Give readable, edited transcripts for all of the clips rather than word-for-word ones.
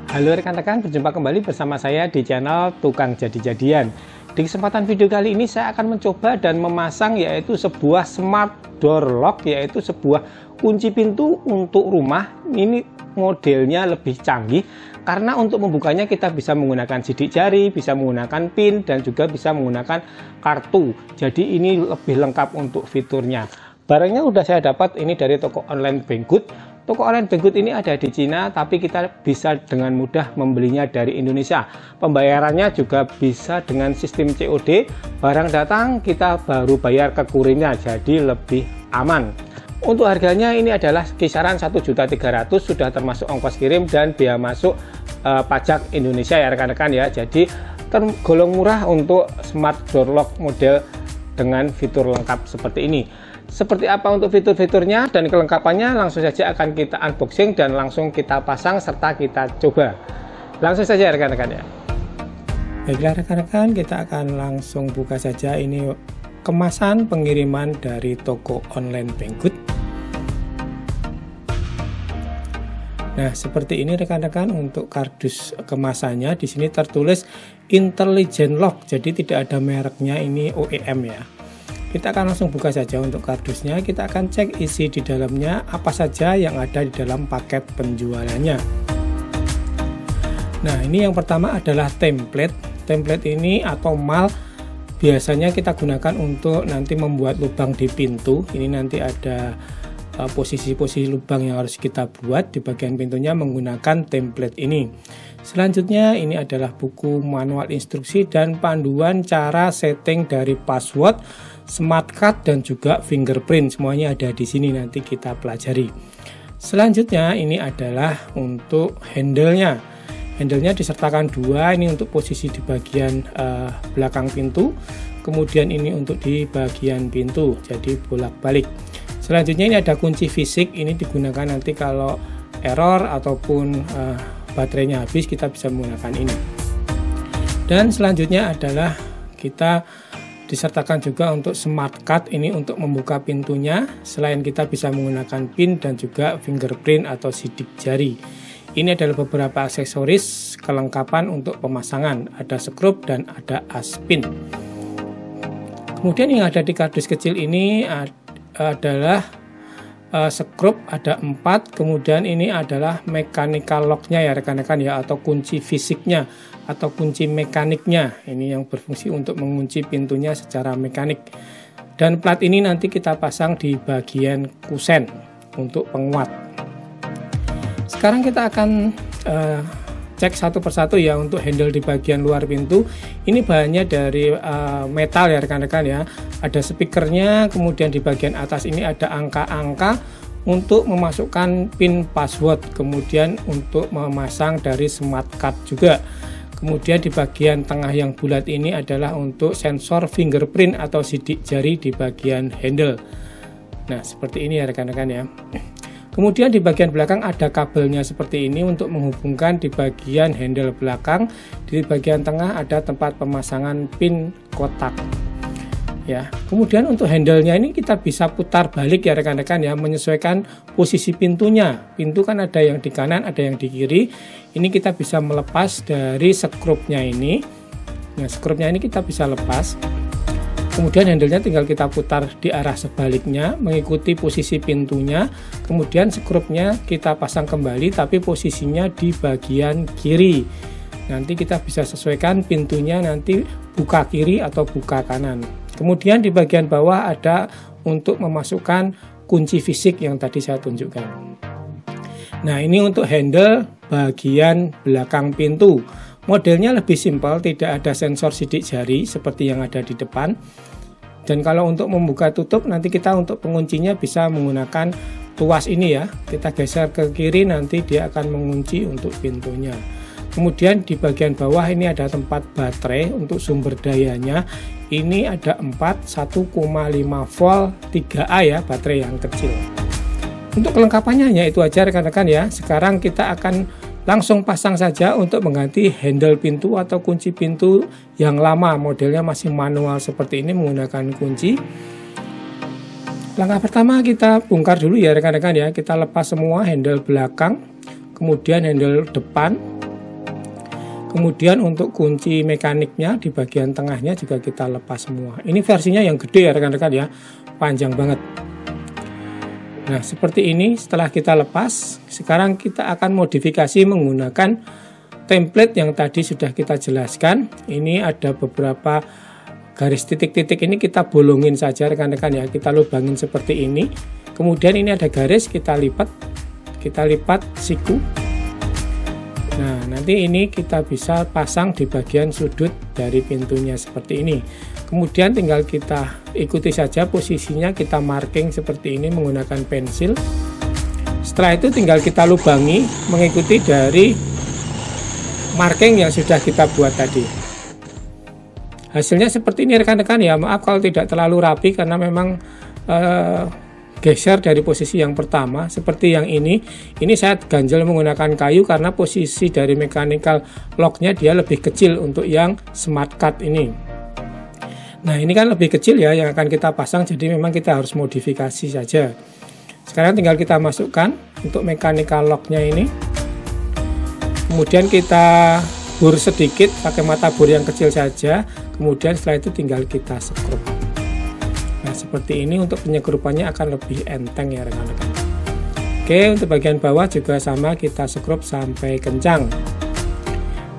Halo rekan-rekan, berjumpa kembali bersama saya di channel Tukang Jadi-Jadian. Di kesempatan video kali ini saya akan mencoba dan memasang yaitu sebuah smart door lock, yaitu sebuah kunci pintu untuk rumah. Ini modelnya lebih canggih karena untuk membukanya kita bisa menggunakan sidik jari, bisa menggunakan pin, dan juga bisa menggunakan kartu. Jadi ini lebih lengkap untuk fiturnya. Barangnya udah saya dapat ini dari toko online Banggood. Toko online Banggood ini ada di Cina, tapi kita bisa dengan mudah membelinya dari Indonesia. Pembayarannya juga bisa dengan sistem COD. Barang datang kita baru bayar ke kurirnya, jadi lebih aman. Untuk harganya ini adalah kisaran 1.300.000, sudah termasuk ongkos kirim dan biaya masuk pajak Indonesia ya rekan-rekan ya. Jadi tergolong murah untuk smart door lock model dengan fitur lengkap seperti ini. Seperti apa untuk fitur-fiturnya dan kelengkapannya, langsung saja akan kita unboxing dan langsung kita pasang serta kita coba. Langsung saja rekan-rekan ya. Baiklah rekan-rekan, kita akan langsung buka saja ini kemasan pengiriman dari toko online Banggood. Nah, seperti ini rekan-rekan untuk kardus kemasannya. Di sini tertulis Intelligent Lock, jadi tidak ada mereknya, ini OEM ya. Kita akan langsung buka saja untuk kardusnya. Kita akan cek isi di dalamnya apa saja yang ada di dalam paket penjualannya. Nah, ini yang pertama adalah template. Template ini atau mal biasanya kita gunakan untuk nanti membuat lubang di pintu. Ini nanti ada posisi-posisi lubang yang harus kita buat di bagian pintunya menggunakan template ini. Selanjutnya ini adalah buku manual instruksi dan panduan cara setting dari password, smart card, dan juga fingerprint. Semuanya ada di sini, nanti kita pelajari. Selanjutnya ini adalah untuk handle-nya. Handle-nya disertakan dua, ini untuk posisi di bagian belakang pintu, kemudian ini untuk di bagian pintu, jadi bolak-balik. Selanjutnya ini ada kunci fisik, ini digunakan nanti kalau error ataupun baterainya habis, kita bisa menggunakan ini. Dan selanjutnya adalah kita disertakan juga untuk smart card, ini untuk membuka pintunya. Selain kita bisa menggunakan pin dan juga fingerprint atau sidik jari. Ini adalah beberapa aksesoris kelengkapan untuk pemasangan, ada skrup dan ada aspin. Kemudian yang ada di kardus kecil ini adalah skrup, ada 4, kemudian ini adalah mechanical locknya ya rekan-rekan ya, atau kunci fisiknya atau kunci mekaniknya, ini yang berfungsi untuk mengunci pintunya secara mekanik. Dan plat ini nanti kita pasang di bagian kusen untuk penguat. Sekarang kita akan cek satu persatu ya untuk handle di bagian luar pintu. Ini bahannya dari metal ya rekan-rekan ya. Ada speakernya, kemudian di bagian atas ini ada angka-angka untuk memasukkan pin password, kemudian untuk memasang dari smart card juga. Kemudian di bagian tengah yang bulat ini adalah untuk sensor fingerprint atau sidik jari di bagian handle. Nah, seperti ini ya rekan-rekan ya. Kemudian di bagian belakang ada kabelnya seperti ini untuk menghubungkan di bagian handle belakang. Di bagian tengah ada tempat pemasangan pin kotak. Ya, kemudian untuk handle-nya ini kita bisa putar balik ya rekan-rekan ya, menyesuaikan posisi pintunya. Pintu kan ada yang di kanan, ada yang di kiri. Ini kita bisa melepas dari skrupnya ini. Nah, skrupnya ini kita bisa lepas. Kemudian handle-nya tinggal kita putar di arah sebaliknya mengikuti posisi pintunya. Kemudian skrupnya kita pasang kembali tapi posisinya di bagian kiri. Nanti kita bisa sesuaikan pintunya nanti buka kiri atau buka kanan. Kemudian di bagian bawah ada untuk memasukkan kunci fisik yang tadi saya tunjukkan. Nah, ini untuk handle bagian belakang pintu. Modelnya lebih simpel, tidak ada sensor sidik jari seperti yang ada di depan. Dan kalau untuk membuka tutup, nanti kita untuk penguncinya bisa menggunakan tuas ini ya. Kita geser ke kiri, nanti dia akan mengunci untuk pintunya. Kemudian di bagian bawah ini ada tempat baterai untuk sumber dayanya. Ini ada 1,5 volt 3A ya, baterai yang kecil. Untuk kelengkapannya hanya itu aja rekan-rekan ya. Sekarang kita akan langsung pasang saja untuk mengganti handle pintu atau kunci pintu yang lama, modelnya masih manual seperti ini menggunakan kunci. Langkah pertama kita bongkar dulu ya rekan-rekan ya. Kita lepas semua handle belakang, kemudian handle depan, Kemudian untuk kunci mekaniknya di bagian tengahnya juga kita lepas semua. Ini versinya yang gede ya rekan-rekan ya, panjang banget. Nah seperti ini. Setelah kita lepas, sekarang kita akan modifikasi menggunakan template yang tadi sudah kita jelaskan. Ini ada beberapa garis titik-titik, ini kita bolongin saja rekan-rekan ya, kita lubangin seperti ini. Kemudian ini ada garis, kita lipat siku. Nah nanti ini kita bisa pasang di bagian sudut dari pintunya seperti ini. Kemudian tinggal kita ikuti saja posisinya, kita marking seperti ini menggunakan pensil. Setelah itu tinggal kita lubangi mengikuti dari marking yang sudah kita buat tadi. Hasilnya seperti ini rekan-rekan ya. Maaf kalau tidak terlalu rapi karena memang geser dari posisi yang pertama. Seperti yang ini saya ganjel menggunakan kayu karena posisi dari mechanical locknya dia lebih kecil untuk yang smart cut ini. Nah ini kan lebih kecil ya yang akan kita pasang, jadi memang kita harus modifikasi saja. Sekarang tinggal kita masukkan untuk mechanical locknya ini. Kemudian kita bor sedikit pakai mata bor yang kecil saja. Kemudian setelah itu tinggal kita skrup. Nah seperti ini untuk penyekrupannya akan lebih enteng ya rekan-rekan. Oke, untuk bagian bawah juga sama, kita skrup sampai kencang.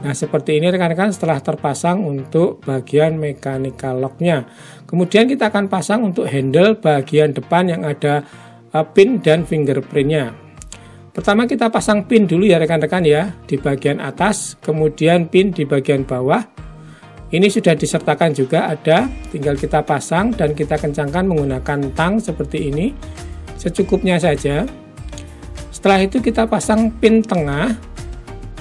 Nah seperti ini rekan-rekan setelah terpasang untuk bagian mechanical locknya. Kemudian kita akan pasang untuk handle bagian depan yang ada pin dan fingerprintnya. Pertama kita pasang pin dulu ya rekan-rekan ya, di bagian atas, kemudian pin di bagian bawah. Ini sudah disertakan juga ada, tinggal kita pasang dan kita kencangkan menggunakan tang seperti ini, secukupnya saja. Setelah itu kita pasang pin tengah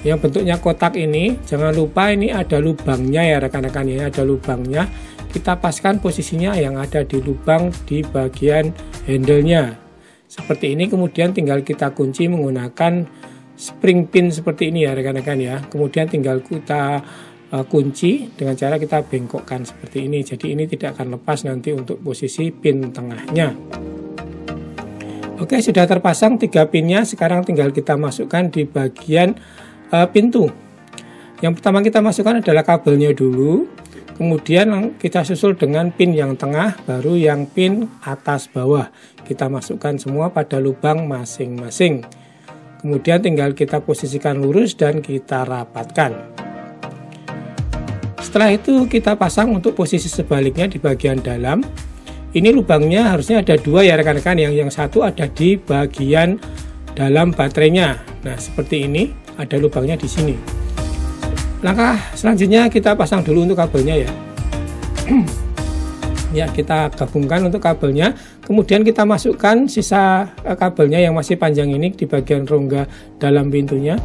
yang bentuknya kotak ini. Jangan lupa ini ada lubangnya ya rekan-rekan ya, ada lubangnya. Kita paskan posisinya yang ada di lubang di bagian handle-nya. Seperti ini, kemudian tinggal kita kunci menggunakan spring pin seperti ini ya rekan-rekan ya. Kemudian tinggal kita kunci dengan cara kita bengkokkan seperti ini. Jadi ini tidak akan lepas nanti untuk posisi pin tengahnya. Oke, sudah terpasang 3 pinnya. Sekarang tinggal kita masukkan di bagian pintu. Yang pertama kita masukkan adalah kabelnya dulu. Kemudian kita susul dengan pin yang tengah, baru yang pin atas bawah. Kita masukkan semua pada lubang masing-masing. Kemudian tinggal kita posisikan lurus dan kita rapatkan. Setelah itu kita pasang untuk posisi sebaliknya di bagian dalam. Ini lubangnya harusnya ada 2 ya rekan-rekan, yang satu ada di bagian dalam baterainya. Nah seperti ini, ada lubangnya di sini. Langkah selanjutnya kita pasang dulu untuk kabelnya ya. Ya kita gabungkan untuk kabelnya. Kemudian kita masukkan sisa kabelnya yang masih panjang ini di bagian rongga dalam pintunya.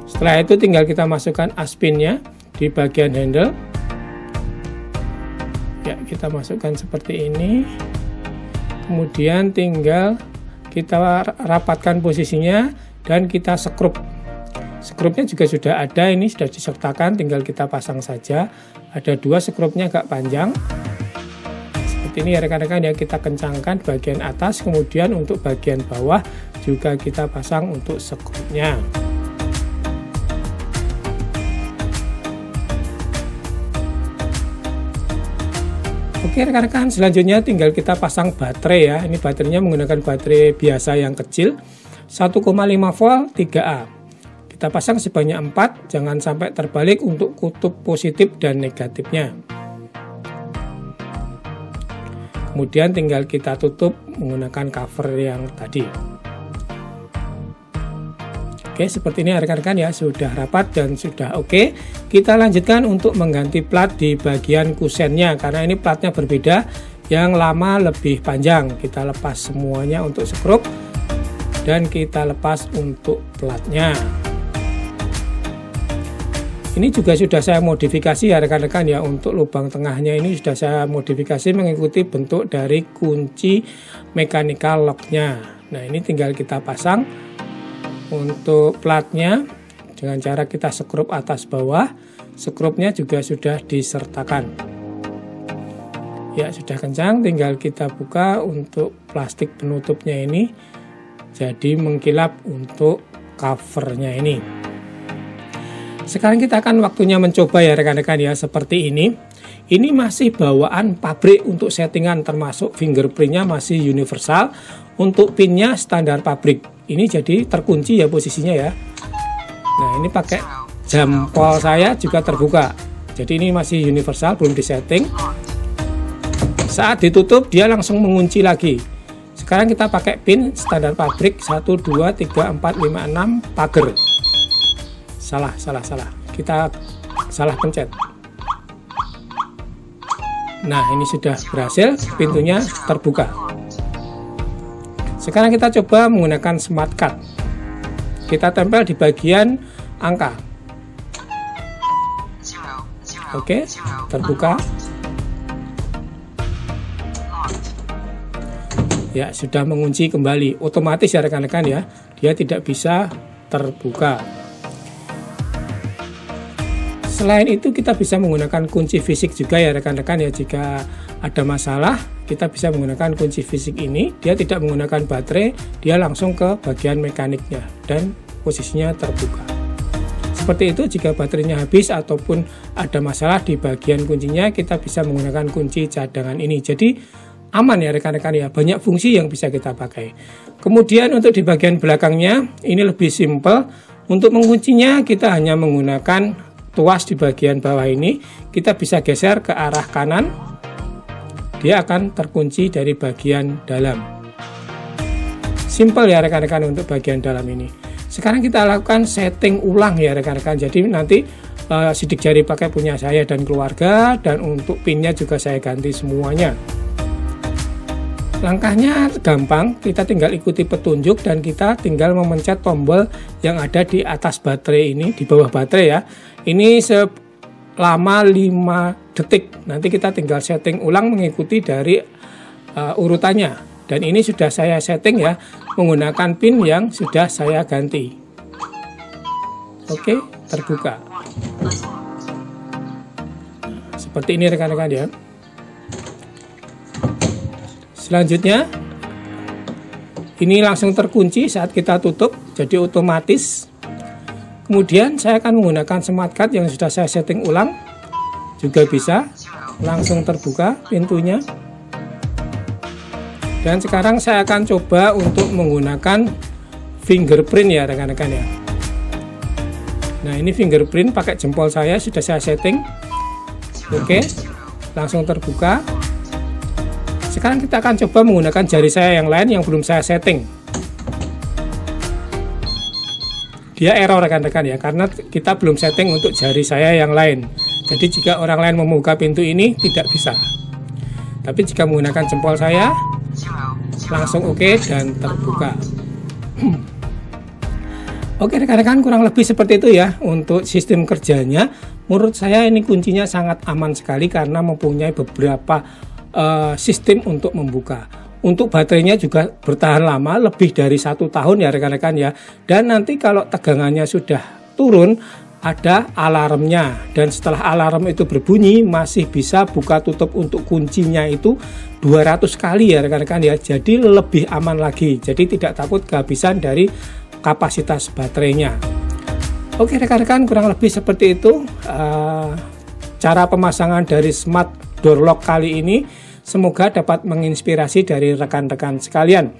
Setelah itu tinggal kita masukkan aspinnya di bagian handle. Ya kita masukkan seperti ini. Kemudian tinggal kita rapatkan posisinya dan kita skrup. Skrupnya juga sudah ada, ini sudah disertakan, tinggal kita pasang saja. Ada 2 skrupnya agak panjang seperti ini ya rekan-rekan ya. Kita kencangkan bagian atas, kemudian untuk bagian bawah juga kita pasang untuk skrupnya. Oke rekan-rekan, selanjutnya tinggal kita pasang baterai ya. Ini baterainya menggunakan baterai biasa yang kecil 1,5 volt 3A. Kita pasang sebanyak 4, jangan sampai terbalik untuk kutub positif dan negatifnya. Kemudian tinggal kita tutup menggunakan cover yang tadi. Oke, seperti ini rekan-rekan ya, sudah rapat dan sudah oke. Kita lanjutkan untuk mengganti plat di bagian kusennya, karena ini platnya berbeda, yang lama lebih panjang. Kita lepas semuanya untuk skrup dan kita lepas untuk platnya. Ini juga sudah saya modifikasi ya rekan-rekan ya, untuk lubang tengahnya ini sudah saya modifikasi mengikuti bentuk dari kunci mechanical locknya. Nah ini tinggal kita pasang untuk platnya dengan cara kita skrup atas bawah. Skrupnya juga sudah disertakan. Ya sudah kencang, tinggal kita buka untuk plastik penutupnya ini. Jadi mengkilap untuk covernya ini. Sekarang kita akan waktunya mencoba ya rekan-rekan ya, seperti ini. Ini masih bawaan pabrik untuk settingan, termasuk fingerprintnya masih universal. Untuk pinnya standar pabrik. Ini jadi terkunci ya posisinya ya. Nah ini pakai jempol saya juga terbuka. Jadi ini masih universal, belum disetting. Saat ditutup dia langsung mengunci lagi. Sekarang kita pakai pin standar pabrik 1, 2, 3, 4, 5, 6 pagar. Salah. Kita salah pencet. Nah, ini sudah berhasil, pintunya terbuka. Sekarang kita coba menggunakan smart card. Kita tempel di bagian angka. Oke, terbuka. Ya, sudah mengunci kembali. Otomatis ya rekan-rekan ya. Dia tidak bisa terbuka. Selain itu kita bisa menggunakan kunci fisik juga ya rekan-rekan ya. Jika ada masalah kita bisa menggunakan kunci fisik ini. Dia tidak menggunakan baterai, dia langsung ke bagian mekaniknya dan posisinya terbuka. Seperti itu, jika baterainya habis ataupun ada masalah di bagian kuncinya, kita bisa menggunakan kunci cadangan ini. Jadi aman ya rekan-rekan ya, banyak fungsi yang bisa kita pakai. Kemudian untuk di bagian belakangnya ini lebih simple. Untuk menguncinya kita hanya menggunakan tuas di bagian bawah ini. Kita bisa geser ke arah kanan, dia akan terkunci dari bagian dalam. Simple ya rekan-rekan untuk bagian dalam ini. Sekarang kita lakukan setting ulang ya rekan-rekan. Jadi nanti sidik jari pakai punya saya dan keluarga, dan untuk pinnya juga saya ganti semuanya. Langkahnya gampang, kita tinggal ikuti petunjuk dan kita tinggal memencet tombol yang ada di atas baterai ini, di bawah baterai ya. Ini selama 5 detik. Nanti kita tinggal setting ulang mengikuti dari urutannya. Dan ini sudah saya setting ya, menggunakan pin yang sudah saya ganti. Oke, terbuka. Seperti ini rekan-rekan ya. Selanjutnya ini langsung terkunci saat kita tutup, jadi otomatis. Kemudian saya akan menggunakan smart card yang sudah saya setting ulang, juga bisa langsung terbuka pintunya. Dan sekarang saya akan coba untuk menggunakan fingerprint ya rekan-rekan ya. Nah ini fingerprint pakai jempol saya sudah saya setting. Oke, langsung terbuka. Sekarang kita akan coba menggunakan jari saya yang lain yang belum saya setting. Dia error rekan-rekan ya, karena kita belum setting untuk jari saya yang lain. Jadi jika orang lain membuka pintu ini tidak bisa. Tapi jika menggunakan jempol saya, langsung oke dan terbuka. Oke rekan-rekan, kurang lebih seperti itu ya untuk sistem kerjanya. Menurut saya ini kuncinya sangat aman sekali karena mempunyai beberapa sistem untuk membuka. Untuk baterainya juga bertahan lama, lebih dari 1 tahun ya rekan-rekan ya. Dan nanti kalau tegangannya sudah turun, ada alarmnya. Dan setelah alarm itu berbunyi, masih bisa buka tutup untuk kuncinya itu 200 kali ya rekan-rekan ya. Jadi lebih aman lagi. Jadi tidak takut kehabisan dari kapasitas baterainya. Oke rekan-rekan, kurang lebih seperti itu cara pemasangan dari smart door lock kali ini. Semoga dapat menginspirasi dari rekan-rekan sekalian.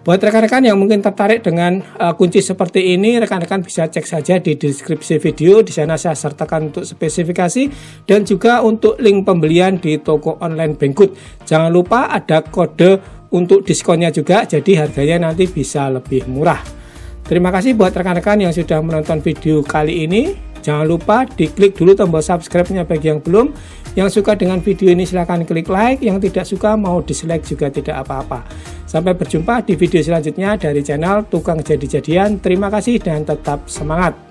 Buat rekan-rekan yang mungkin tertarik dengan kunci seperti ini, rekan-rekan bisa cek saja di deskripsi video. Di sana saya sertakan untuk spesifikasi dan juga untuk link pembelian di toko online Banggood. Jangan lupa ada kode untuk diskonnya juga, jadi harganya nanti bisa lebih murah. Terima kasih buat rekan-rekan yang sudah menonton video kali ini. Jangan lupa diklik dulu tombol subscribe-nya bagi yang belum. Yang suka dengan video ini silahkan klik like. Yang tidak suka mau dislike juga tidak apa-apa. Sampai berjumpa di video selanjutnya dari channel Tukang Jadi-Jadian. Terima kasih dan tetap semangat.